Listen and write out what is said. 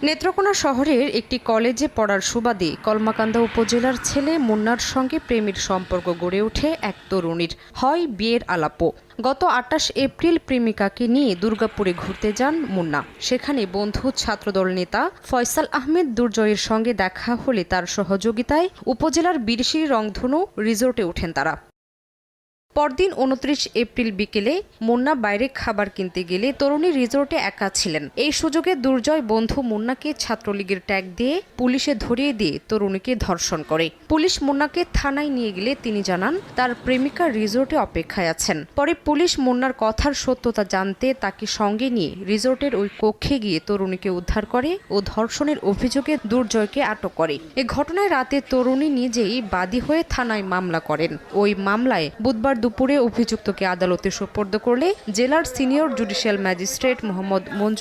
নেত্রকোনা শহরের একটি কলেজে পড়ার সুবাদে কলমাকান্দা উপজেলার ছেলে মুন্নার সঙ্গে প্রেমের সম্পর্ক গড়ে ওঠে এক তরুণীর। হয় বিয়ের আলাপও। গত ২৮ এপ্রিল প্রেমিকাকে নিয়ে দুর্গাপুরে ঘুরতে যান মুন্না। সেখানে বন্ধু ছাত্রদল নেতা ফয়সাল আহমেদ দুর্জয়ের সঙ্গে দেখা হলে তার সহযোগিতায় উপজেলার বীরশিরি রংধনু রিসোর্টে ওঠেন তারা। পরদিন ২৯ এপ্রিল বিকেলে মুন্না বাইরে খাবার কিনতে গেলে তরুণী রিসোর্টে একা ছিলেন। এই সুযোগে দুর্জয় বন্ধু মুন্নাকে ছাত্রলীগের ট্যাগ দিয়ে পুলিশে ধরিয়ে দিয়ে তরুণীকে ধর্ষণ করে। পুলিশ মুন্নাকে থানায় নিয়ে গেলে তিনি জানান তার প্রেমিকা রিসোর্টে অপেক্ষায় আছেন। পরে পুলিশ মুন্নার কথার সত্যতা জানতে তাকে সঙ্গে নিয়ে রিসোর্টের ওই কক্ষে গিয়ে তরুণীকে উদ্ধার করে ও ধর্ষণের অভিযোগে দুর্জয়কে আটক করে। এ ঘটনায় রাতে তরুণী নিজেই বাদী হয়ে থানায় মামলা করেন। ওই মামলায় বুধবার দুপুরে অভিযুক্তকে আদালতে সোপর্দ করলে জেলার সিনিয়র জুডিশিয়াল ম্যাজিস্ট্রেট মোহাম্মদ মঞ্জুর